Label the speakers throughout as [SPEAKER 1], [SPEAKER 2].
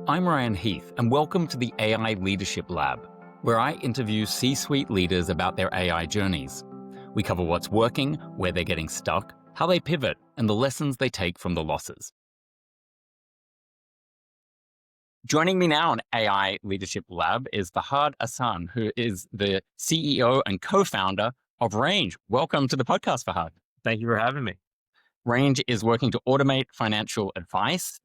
[SPEAKER 1] I'm Ryan Heath, and welcome to the AI Leadership Lab, where I interview C-suite leaders about their AI journeys. We cover what's working, where they're getting stuck, how they pivot, and the lessons they take from the losses. Joining me now in AI Leadership Lab is Fahad Hassan, who is the CEO and co-founder of Range. Welcome to the podcast, Fahad.
[SPEAKER 2] Thank you for having me.
[SPEAKER 1] Range is working to automate financial advice,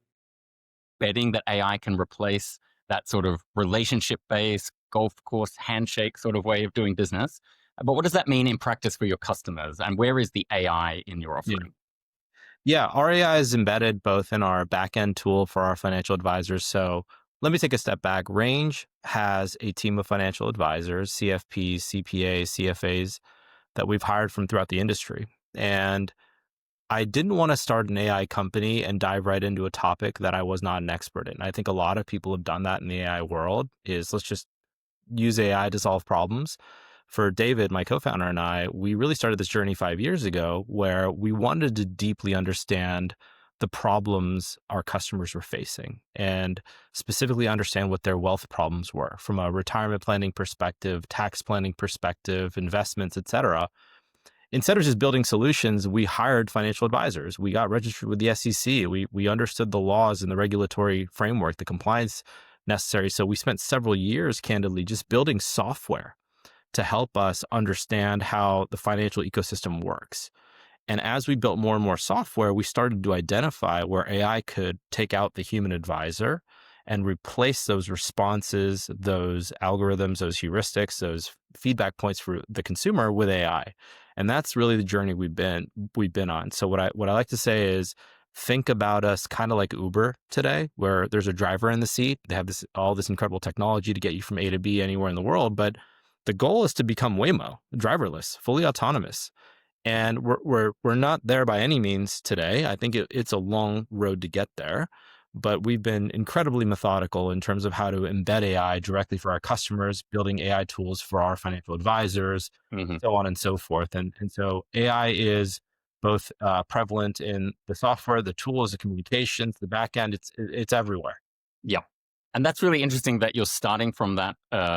[SPEAKER 1] betting that AI can replace that sort of relationship-based, golf course handshake sort of way of doing business. But what does that mean in practice for your customers? And where is the AI in your offering?
[SPEAKER 2] Yeah, our AI is embedded both in our backend tool for our financial advisors. So let me take a step back. Range has a team of financial advisors, CFPs, CPAs, CFAs that we've hired from throughout the industry. And I didn't want to start an AI company and dive right into a topic that I was not an expert in. I think a lot of people have done that in the AI world is let's just use AI to solve problems. For David, my co-founder, and I, we really started this journey 5 years ago where we wanted to deeply understand the problems our customers were facing and specifically understand what their wealth problems were from a retirement planning perspective, tax planning perspective, investments, et cetera. Instead of just building solutions, we hired financial advisors. We got registered with the SEC. We understood the laws and the regulatory framework, the compliance necessary. So we spent several years, candidly, just building software to help us understand how the financial ecosystem works. And as we built more and more software, we started to identify where AI could take out the human advisor and replace those responses, those algorithms, those heuristics, those feedback points for the consumer with AI. And that's really the journey we've been on. So what I like to say is think about us kind of like Uber today, where there's a driver in the seat. They have all this incredible technology to get you from A to B anywhere in the world, but the goal is to become Waymo, driverless, fully autonomous. And we're not there by any means today. I think it's a long road to get there, but we've been incredibly methodical in terms of how to embed AI directly for our customers, building AI tools for our financial advisors, so on and so forth. And so AI is both prevalent in the software, the tools, the communications, the backend. It's everywhere.
[SPEAKER 1] Yeah. And that's really interesting that you're starting from that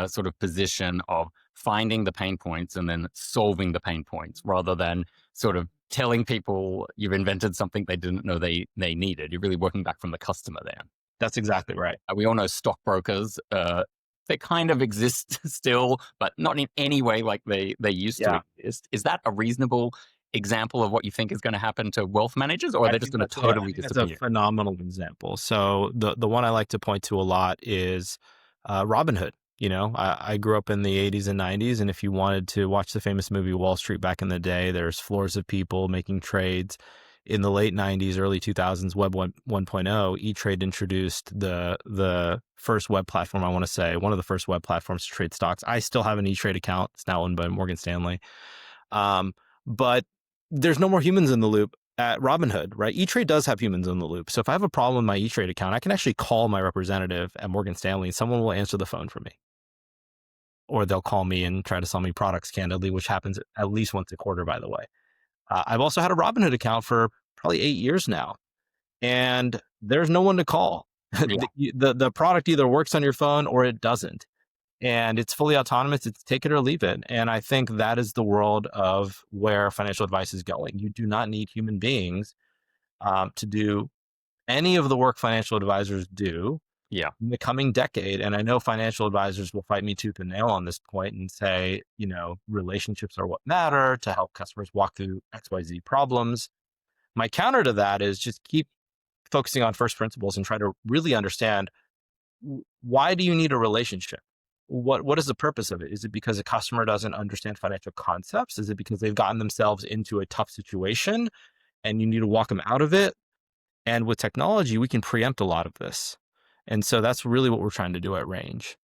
[SPEAKER 1] sort of position of finding the pain points and then solving the pain points rather than sort of telling people you've invented something they didn't know they needed. You're really working back from the customer there.
[SPEAKER 2] That's exactly right.
[SPEAKER 1] We all know stockbrokers, they kind of exist still, but not in any way like they used to exist. Is that a reasonable example of what you think is going to happen to wealth managers, or are they just going to totally disappear?
[SPEAKER 2] That's a phenomenal example. So the one I like to point to a lot is Robinhood. You know, I grew up in the 80s and 90s, and if you wanted to watch the famous movie Wall Street back in the day, there's floors of people making trades. In the late 90s, early 2000s, Web 1.0, E-Trade introduced the first web platform, I want to say, one of the first web platforms to trade stocks. I still have an E-Trade account. It's now owned by Morgan Stanley. But there's no more humans in the loop at Robinhood, right? E-Trade does have humans in the loop. So if I have a problem with my E-Trade account, I can actually call my representative at Morgan Stanley and someone will answer the phone for me. Or they'll call me and try to sell me products candidly, which happens at least once a quarter, by the way. I've also had a Robinhood account for probably 8 years now, and there's no one to call.
[SPEAKER 1] Yeah.
[SPEAKER 2] The product either works on your phone or it doesn't. And it's fully autonomous. It's take it or leave it. And I think that is the world of where financial advice is going. You do not need human beings to do any of the work financial advisors do in the coming decade. And I know financial advisors will fight me tooth and nail on this point and say, you know, relationships are what matter to help customers walk through XYZ problems. My counter to that is just keep focusing on first principles and try to really understand, why do you need a relationship? What is the purpose of it? Is it because a customer doesn't understand financial concepts? Is it because they've gotten themselves into a tough situation and you need to walk them out of it? And with technology, we can preempt a lot of this. And so that's really what we're trying to do at Range.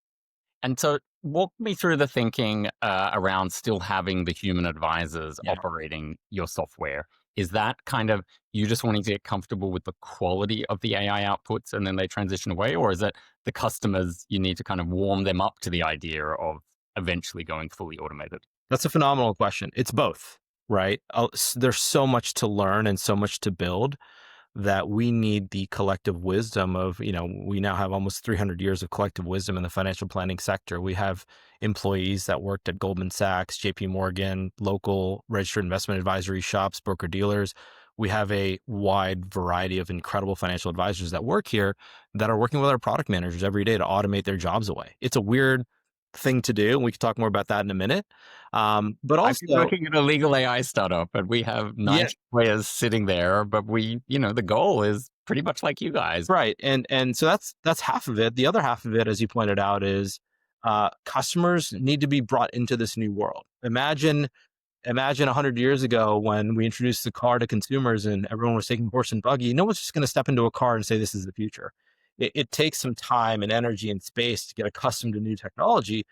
[SPEAKER 1] And so walk me through the thinking around still having the human advisors operating your software. Is that kind of you just wanting to get comfortable with the quality of the AI outputs and then they transition away? Or is it the customers, you need to kind of warm them up to the idea of eventually going fully automated?
[SPEAKER 2] That's a phenomenal question. It's both, right? There's so much to learn and so much to build. that we need the collective wisdom of, we now have almost 300 years of collective wisdom in the financial planning sector. We have employees that worked at Goldman Sachs, JP Morgan, local registered investment advisory shops, broker dealers. We have a wide variety of incredible financial advisors that work here that are working with our product managers every day to automate their jobs away. It's a weird thing to do. And we can talk more about that in a minute. But
[SPEAKER 1] I've been
[SPEAKER 2] also,
[SPEAKER 1] working at a legal AI startup, and we have
[SPEAKER 2] yeah,
[SPEAKER 1] 90 players sitting there, but the goal is pretty much like you guys.
[SPEAKER 2] right. And so that's half of it. The other half of it, as you pointed out, is customers need to be brought into this new world. Imagine 100 years ago when we introduced the car to consumers and everyone was taking horse and buggy. No one's just going to step into a car and say this is the future. It takes some time and energy and space to get accustomed to new technology,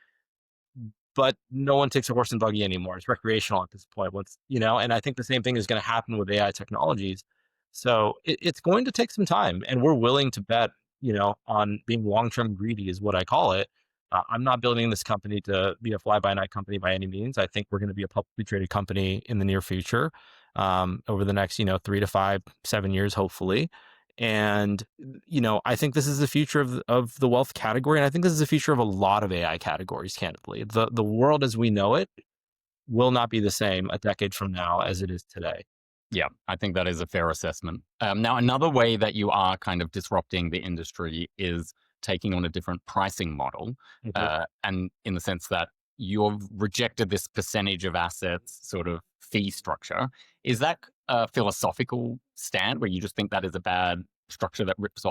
[SPEAKER 2] but no one takes a horse and buggy anymore. It's recreational at this point. And I think the same thing is going to happen with AI technologies. So it's going to take some time, and we're willing to bet, on being long-term greedy is what I call it. I'm not building this company to be a fly-by-night company by any means. I think we're going to be a publicly traded company in the near future, over the next, 3 to 5, 7 years, hopefully. And I think this is the future of the wealth category, and I think this is the future of a lot of AI categories. Candidly, the world as we know it will not be the same a decade from now as it is today.
[SPEAKER 1] Yeah, I think that is a fair assessment. Now, another way that you are kind of disrupting the industry is taking on a different pricing model,
[SPEAKER 2] Mhm.
[SPEAKER 1] and in the sense that you've rejected this percentage of assets sort of fee structure. Is that a philosophical stand where you just think that is a bad structure that rips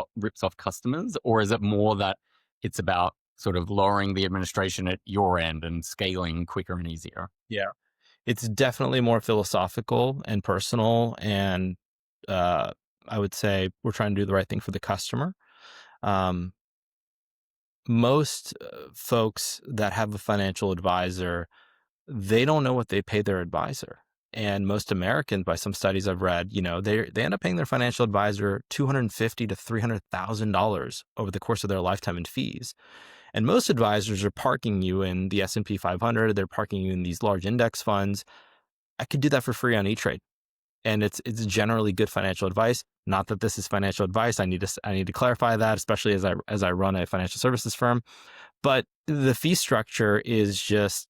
[SPEAKER 1] off customers, or is it more that it's about sort of lowering the administration at your end and scaling quicker and easier?
[SPEAKER 2] Yeah, it's definitely more philosophical and personal, and uh, I would say we're trying to do the right thing for the customer. Um, most folks that have a financial advisor, they don't know what they pay their advisor. And most Americans, by some studies I've read, they end up paying their financial advisor $250 to $300,000 over the course of their lifetime in fees. And most advisors are parking you in the S&P 500. They're parking you in these large index funds. I could do that for free on E-Trade, and it's generally good financial advice. Not that this is financial advice. I need to clarify that, especially as I run a financial services firm. But the fee structure is just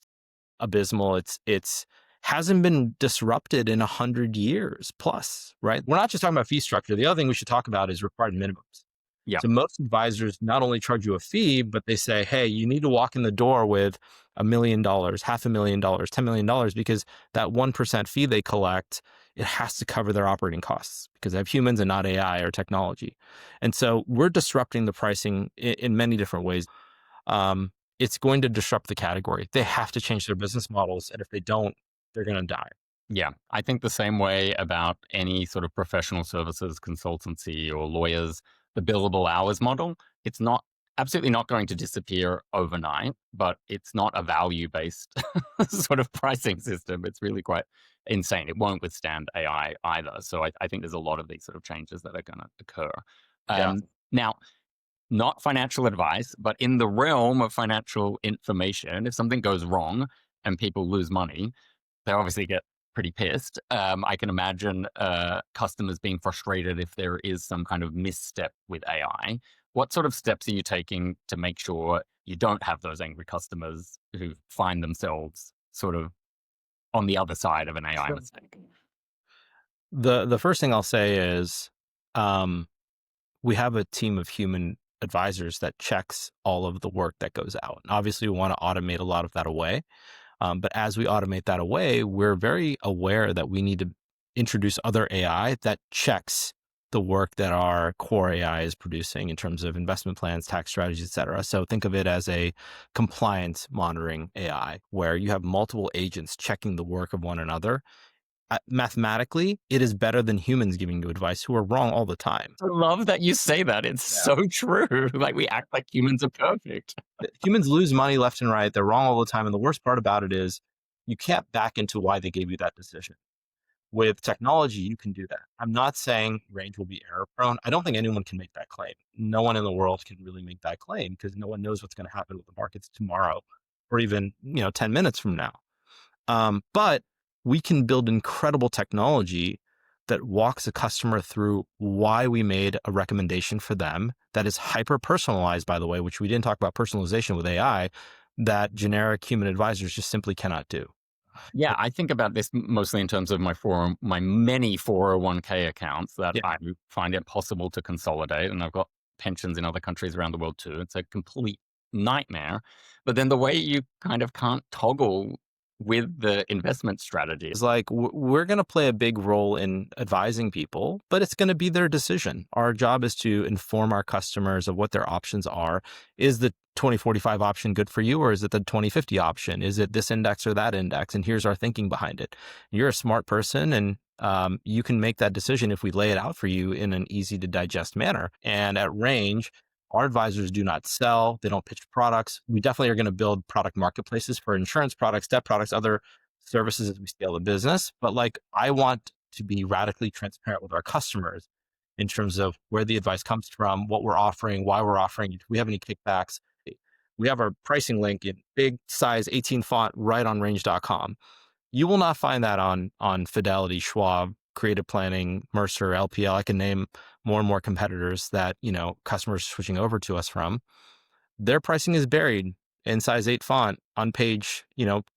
[SPEAKER 2] abysmal. It's hasn't been disrupted in 100 years plus, right? We're not just talking about fee structure. The other thing we should talk about is required minimums.
[SPEAKER 1] Yeah,
[SPEAKER 2] So most advisors not only charge you a fee, but they say, hey, you need to walk in the door with $1 million, $500,000, $10 million, because that 1% fee they collect, it has to cover their operating costs because they have humans and not AI or technology. And so we're disrupting the pricing in many different ways. It's going to disrupt the category. They have to change their business models. And if they don't, they're going to die.
[SPEAKER 1] yeah. I think the same way about any sort of professional services, consultancy, or lawyers, the billable hours model. It's not absolutely not going to disappear overnight, but it's not a value based sort of pricing system. It's really quite insane. It won't withstand AI either. So I think there's a lot of these sort of changes that are going to occur.
[SPEAKER 2] Yeah.
[SPEAKER 1] Now, not financial advice, but in the realm of financial information, if something goes wrong and people lose money, they obviously get pretty pissed. I can imagine customers being frustrated if there is some kind of misstep with AI. What sort of steps are you taking to make sure you don't have those angry customers who find themselves sort of on the other side of an AI
[SPEAKER 2] Sure.
[SPEAKER 1] mistake?
[SPEAKER 2] The first thing I'll say is, um, we have a team of human advisors that checks all of the work that goes out. And obviously, we want to automate a lot of that away. But as we automate that away, we're very aware that we need to introduce other AI that checks the work that our core AI is producing in terms of investment plans, tax strategies, et cetera. So think of it as a compliance monitoring AI where you have multiple agents checking the work of one another. Mathematically, it is better than humans giving you advice who are wrong all the time.
[SPEAKER 1] I love that you say that. It's
[SPEAKER 2] Yeah.
[SPEAKER 1] so true. Like we act like humans are perfect.
[SPEAKER 2] Humans lose money left and right. They're wrong all the time. And the worst part about it is you can't back into why they gave you that decision. With technology, you can do that. I'm not saying range will be error prone. I don't think anyone can make that claim. No one in the world can really make that claim because no one knows what's going to happen with the markets tomorrow or even, 10 minutes from now. But we can build incredible technology that walks a customer through why we made a recommendation for them that is hyper personalized, by the way, which we didn't talk about personalization with AI, that generic human advisors just simply cannot do.
[SPEAKER 1] Yeah, I think about this mostly in terms of my many 401k accounts that
[SPEAKER 2] Yeah.
[SPEAKER 1] I find it possible to consolidate, and I've got pensions in other countries around the world too. It's a complete nightmare. But then the way you kind of can't toggle with the investment strategy.
[SPEAKER 2] It's like we're going to play a big role in advising people, but it's going to be their decision. Our job is to inform our customers of what their options are. Is the 2045 option good for you, or is it the 2050 option? Is it this index or that index? And here's our thinking behind it. You're a smart person, and you can make that decision if we lay it out for you in an easy to digest manner. And at Range, our advisors do not sell, they don't pitch products. We definitely are going to build product marketplaces for insurance products, debt products, other services as we scale the business. But like, I want to be radically transparent with our customers in terms of where the advice comes from, what we're offering, why we're offering it. Do we have any kickbacks? We have our pricing link in big size 18 font right on range.com. You will not find that on Fidelity, Schwab, Creative Planning, Mercer, LPL. I can name more and more competitors that, customers are switching over to us from. Their pricing is buried in size 8 font on page,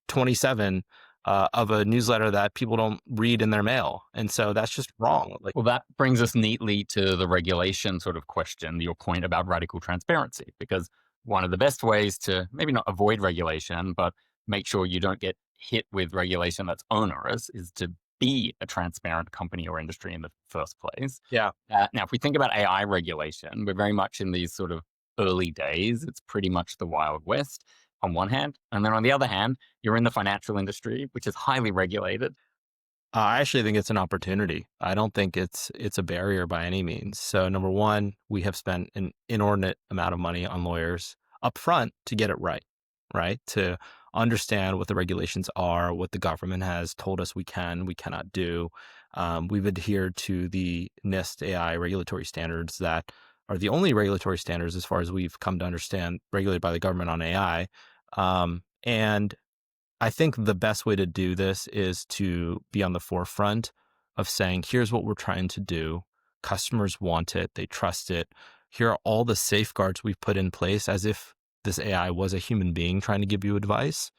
[SPEAKER 2] 27 of a newsletter that people don't read in their mail. And so that's just wrong. Like,
[SPEAKER 1] Well, that brings us neatly to the regulation sort of question, your point about radical transparency, because one of the best ways to maybe not avoid regulation, but make sure you don't get hit with regulation that's onerous is to be a transparent company or industry in the first place.
[SPEAKER 2] yeah,
[SPEAKER 1] Now, if we think about AI regulation, we're very much in these sort of early days. It's pretty much the Wild West on one hand. And then on the other hand, you're in the financial industry, which is highly regulated.
[SPEAKER 2] I actually think it's an opportunity. I don't think it's a barrier by any means. So number one, we have spent an inordinate amount of money on lawyers up front to get it right, right? To understand what the regulations are, what the government has told us we cannot do. We've adhered to the NIST AI regulatory standards that are the only regulatory standards, as far as we've come to understand, regulated by the government on AI. And I think the best way to do this is to be on the forefront of saying, here's what we're trying to do. Customers want it, they trust it. Here are all the safeguards we've put in place, as if this AI was a human being trying to give you advice.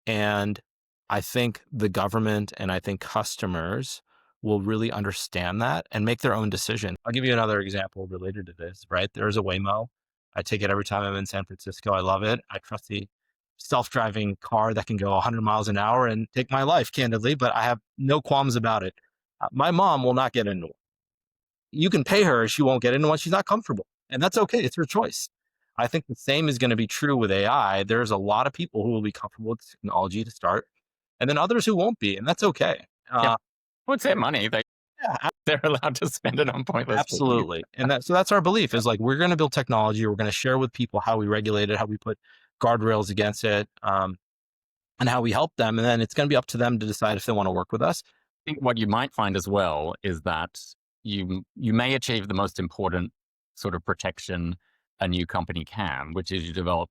[SPEAKER 2] And I think the government and I think customers will really understand that and make their own decision. I'll give you another example related to this, right? There's a Waymo. I take it every time I'm in San Francisco. I love it. I trust the self-driving car that can go 100 miles an hour and take my life, candidly, but I have no qualms about it. My mom will not get into it. You can pay her, she won't get into one. She's not comfortable, and that's okay. It's her choice. I think the same is going to be true with AI. There's a lot of people who will be comfortable with technology to start, and then others who won't be, and that's okay.
[SPEAKER 1] Yeah. Well, it's their money.
[SPEAKER 2] Yeah,
[SPEAKER 1] They're allowed to spend it on pointless things.
[SPEAKER 2] absolutely. And so that's our belief, is like, we're going to build technology. We're going to share with people how we regulate it, how we put guardrails against it, and how we help them. And then it's going to be up to them to decide if they want to work with us.
[SPEAKER 1] I think what you might find as well is that you may achieve the most important sort of protection a new company can, which is you develop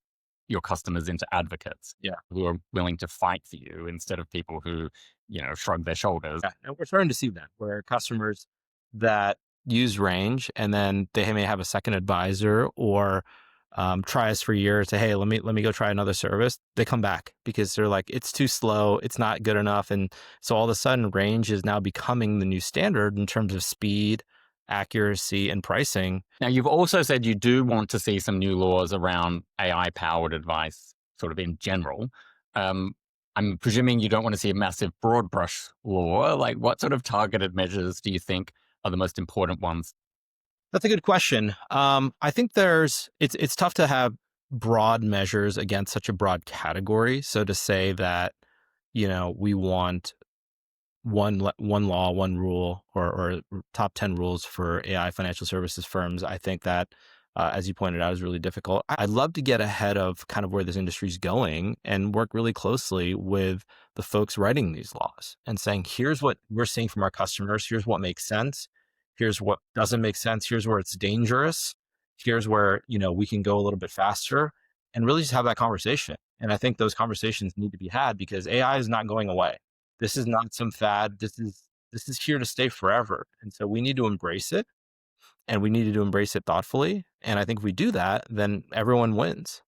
[SPEAKER 1] your customers into advocates,
[SPEAKER 2] Yeah.
[SPEAKER 1] who are willing to fight for you instead of people who, shrug their shoulders.
[SPEAKER 2] Yeah, and we're starting to see that, where customers that use Range and then they may have a second advisor, or try us for a year, say, hey, let me go try another service. They come back because they're like, it's too slow, it's not good enough. And so all of a sudden, Range is now becoming the new standard in terms of speed, accuracy, and pricing.
[SPEAKER 1] Now, you've also said you do want to see some new laws around AI powered advice, sort of in general. I'm presuming you don't want to see a massive broad brush law. Like, what sort of targeted measures do you think are the most important ones?
[SPEAKER 2] That's a good question. I think it's tough to have broad measures against such a broad category. So to say that, we want one law, one rule, or top 10 rules for AI financial services firms, I think that, as you pointed out, is really difficult. I'd love to get ahead of kind of where this industry is going and work really closely with the folks writing these laws and saying, here's what we're seeing from our customers. Here's what makes sense. Here's what doesn't make sense. Here's where it's dangerous. Here's where, we can go a little bit faster, and really just have that conversation. And I think those conversations need to be had, because AI is not going away. This is not some fad. This is This is here to stay forever. And so we need to embrace it, and we need to embrace it thoughtfully. And I think if we do that, then everyone wins.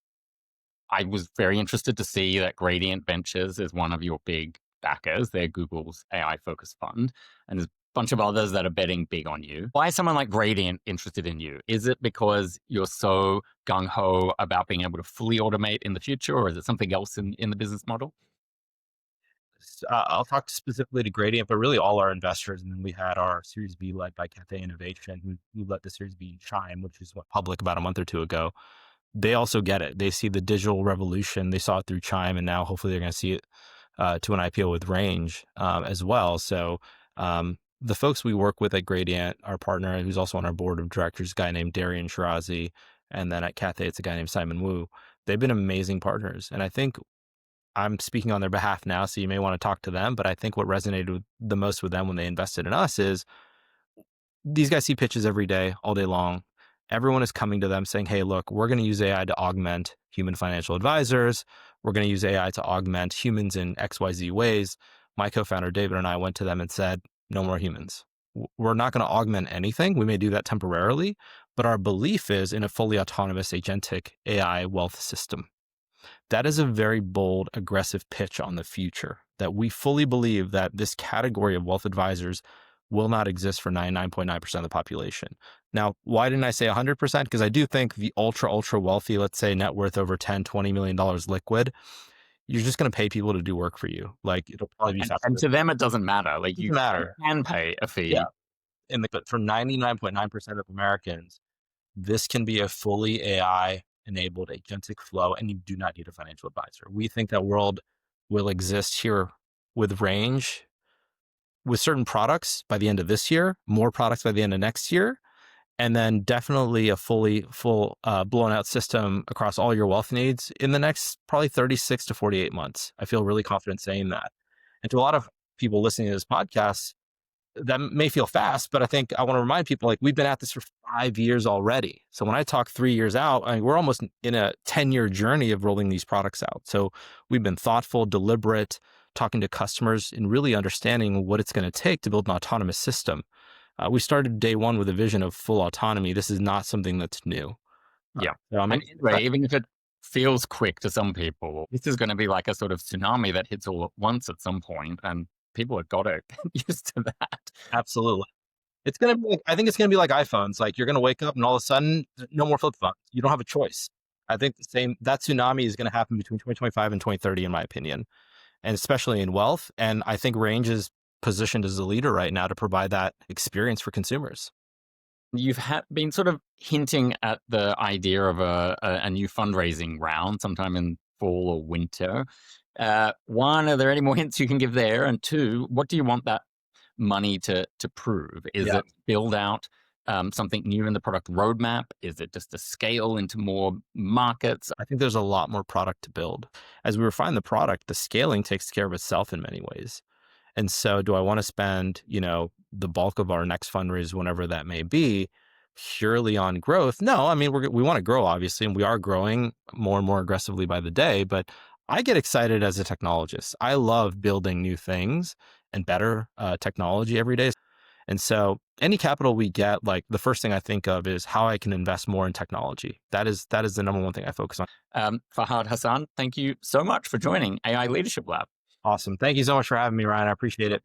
[SPEAKER 1] I was very interested to see that Gradient Ventures is one of your big backers. They're Google's AI focused fund. And there's a bunch of others that are betting big on you. Why is someone like Gradient interested in you? Is it because you're so gung ho about being able to fully automate in the future, or is it something else in the business model?
[SPEAKER 2] I'll talk specifically to Gradient, but really all our investors. And then we had our Series B led by Cathay Innovation, who led the Series B in Chime, which is what public about a month or two ago. They also get it. They see the digital revolution. They saw it through Chime, and now hopefully they're going to see it to an IPO with Range as well. So the folks we work with at Gradient, our partner, who's also on our board of directors, a guy named Darian Shirazi, and then at Cathay, it's a guy named Simon Wu. They've been amazing partners, and I think I'm speaking on their behalf now, so you may want to talk to them. But I think what resonated the most with them when they invested in us is these guys see pitches every day, all day long. Everyone is coming to them saying, hey, look, we're going to use AI to augment human financial advisors. We're going to use AI to augment humans in XYZ ways. My co-founder, David, and I went to them and said, no more humans. We're not going to augment anything. We may do that temporarily, but our belief is in a fully autonomous agentic AI wealth system. That is a very bold, aggressive pitch on the future, that we fully believe that this category of wealth advisors will not exist for 99.9% of the population. Now, why didn't I say 100%? Because I do think the ultra wealthy, let's say net worth over $10, $20 million liquid, you're just going to pay people to do work for you. Like, it'll probably be
[SPEAKER 1] And
[SPEAKER 2] faster.
[SPEAKER 1] to them, it doesn't matter. Like
[SPEAKER 2] It doesn't
[SPEAKER 1] you
[SPEAKER 2] matter.
[SPEAKER 1] can pay a
[SPEAKER 2] Yeah.
[SPEAKER 1] fee.
[SPEAKER 2] But for 99.9% of Americans, this can be a fully AI enabled agentic flow, and you do not need a financial advisor. We think that world will exist here with Range, with certain products by the end of this year, more products by the end of next year, and then definitely a full blown out system across all your wealth needs in the next probably 36 to 48 months. I feel really confident saying that. And to a lot of people listening to this podcast, that may feel fast, but I think I want to remind people, like, we've been at this for 5 years already. So when I talk 3 years out, I mean, we're almost in a 10-year journey of rolling these products out. So we've been thoughtful, deliberate, talking to customers and really understanding what it's going to take to build an autonomous system. We started day one with a vision of full autonomy. This is not something that's new.
[SPEAKER 1] Yeah.
[SPEAKER 2] So I'm
[SPEAKER 1] And anyway, even if it feels quick to some people, this is going to be like a sort of tsunami that hits all at once at some point, and people have got to get used to that.
[SPEAKER 2] absolutely. It's going to be, I think it's going to be like iPhones. Like, you're going to wake up and all of a sudden, no more flip phones. You don't have a choice. I think that tsunami is going to happen between 2025 and 2030, in my opinion, and especially in wealth. And I think Range is positioned as a leader right now to provide that experience for consumers.
[SPEAKER 1] You've been sort of hinting at the idea of a new fundraising round sometime in fall or winter. One, are there any more hints you can give there? And two, what do you want that money to prove? Is
[SPEAKER 2] Yeah.
[SPEAKER 1] it build out something new in the product roadmap? Is it just to scale into more markets?
[SPEAKER 2] I think there's a lot more product to build. As we refine the product, the scaling takes care of itself in many ways. And so do I want to spend, the bulk of our next fundraise, whenever that may be, purely on growth? No, I mean, we want to grow, obviously, and we are growing more and more aggressively by the day. But I get excited as a technologist. I love building new things and better technology every day. And so any capital we get, like, the first thing I think of is how I can invest more in technology. That is the number one thing I focus on.
[SPEAKER 1] Fahad Hassan, thank you so much for joining AI Leadership Lab.
[SPEAKER 2] Awesome. Thank you so much for having me, Ryan. I appreciate it.